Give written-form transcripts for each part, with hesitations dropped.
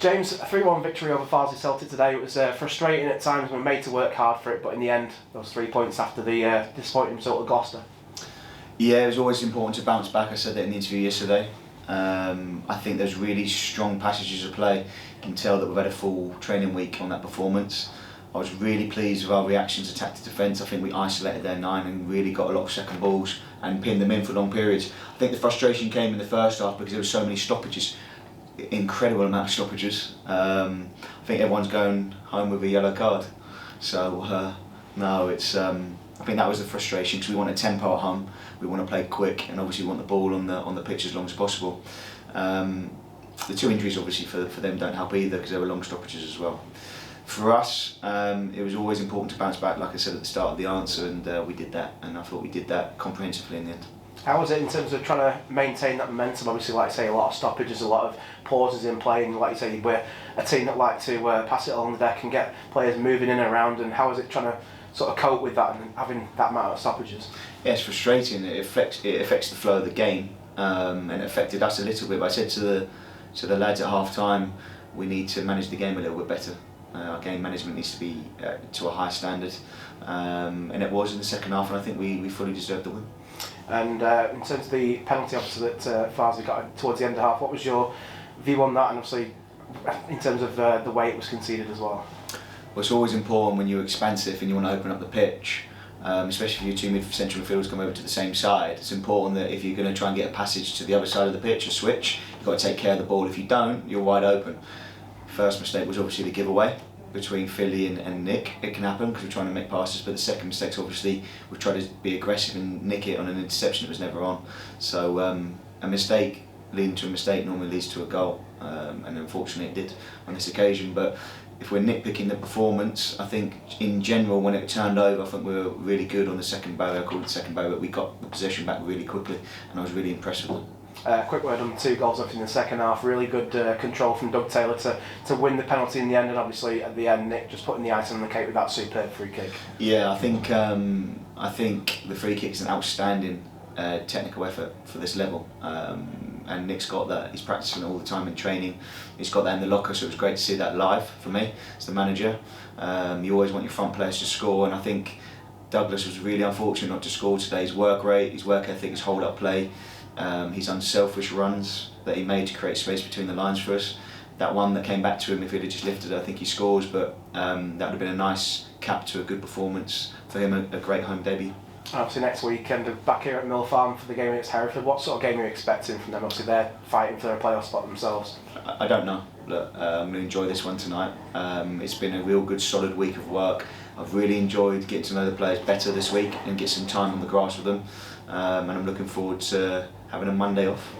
James, a 3-1 victory over Farsley Celtic today. It was frustrating at times. We were made to work hard for it, but in the end, those 3 points after the disappointing result of Gloucester. Yeah, it was always important to bounce back. I said that in the interview yesterday. I think there's really strong passages of play. You can tell that we've had a full training week on that performance. I was really pleased with our reactions, attack to defence. I think we isolated their 9 and really got a lot of second balls and pinned them in for long periods. I think the frustration came in the first half because there were so many stoppages. Incredible amount of stoppages. I think everyone's going home with a yellow card. So no, it's. I think that was the frustration because we want a tempo at home. We want to play quick, and obviously we want the ball on the pitch as long as possible. The 2 injuries obviously for them don't help either because there were long stoppages as well. For us, it was always important to bounce back, like I said at the start of the answer, and we did that. And I thought we did that comprehensively in the end. How was it in terms of trying to maintain that momentum? Obviously, like I say, a lot of stoppages, a lot of pauses in play, and like you say, we're a team that like to pass it along the deck and get players moving in and around. And how was it trying to sort of cope with that and having that amount of stoppages? Yeah, it's frustrating. It affects the flow of the game, and it affected us a little bit. But I said to the lads at half time, we need to manage the game a little bit better. Our game management needs to be to a high standard, and it was in the second half, and I think we fully deserved the win. And in terms of the penalty obviously that Farsley got towards the end of the half, what was your view on that, and obviously in terms of the way it was conceded as well? Well, it's always important when you're expansive and you want to open up the pitch, especially if your 2 central midfielders come over to the same side. It's important that if you're going to try and get a passage to the other side of the pitch, a switch, you've got to take care of the ball. If you don't, you're wide open. First mistake was obviously the giveaway between Philly and Nick. It can happen because we're trying to make passes, but the second mistake's obviously we've tried to be aggressive and nick it on an interception that was never on. So a mistake leading to a mistake normally leads to a goal, and unfortunately it did on this occasion. But if we're nitpicking the performance, I think in general when it turned over, I think we were really good on the second barrier. I called it the second barrier, but we got the possession back really quickly, and I was really impressed with them. Quick word on the 2 goals in the second half. Really good control from Doug Taylor to win the penalty in the end, and obviously at the end Nick just putting the icing on the cake with that superb free kick. Yeah, I think the free kick is an outstanding technical effort for this level, and Nick's got that. He's practicing all the time in training. He's got that in the locker, so it was great to see that live for me as the manager. You always want your front players to score, and I think Douglas was really unfortunate not to score today. His work rate, his work ethic, his hold-up play, his unselfish runs that he made to create space between the lines for us. That one that came back to him, if he'd have just lifted it, I think he scores, but that would have been a nice cap to a good performance for him, a great home debut. Obviously next weekend back here at Mill Farm for the game against Hereford. What sort of game are you expecting from them? Obviously they're fighting for their playoff spot themselves. I don't know. Look, I'm going to enjoy this one tonight. It's been a real good solid week of work. I've really enjoyed getting to know the players better this week and get some time on the grass with them, and I'm looking forward to having a Monday off.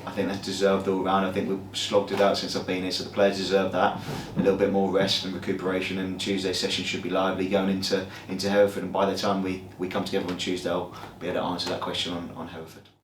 I think that's deserved all round. I think we've slogged it out since I've been here, so the players deserve that. A little bit more rest and recuperation, and Tuesday's session should be lively going into Hereford, and by the time we come together on Tuesday I'll be able to answer that question on Hereford.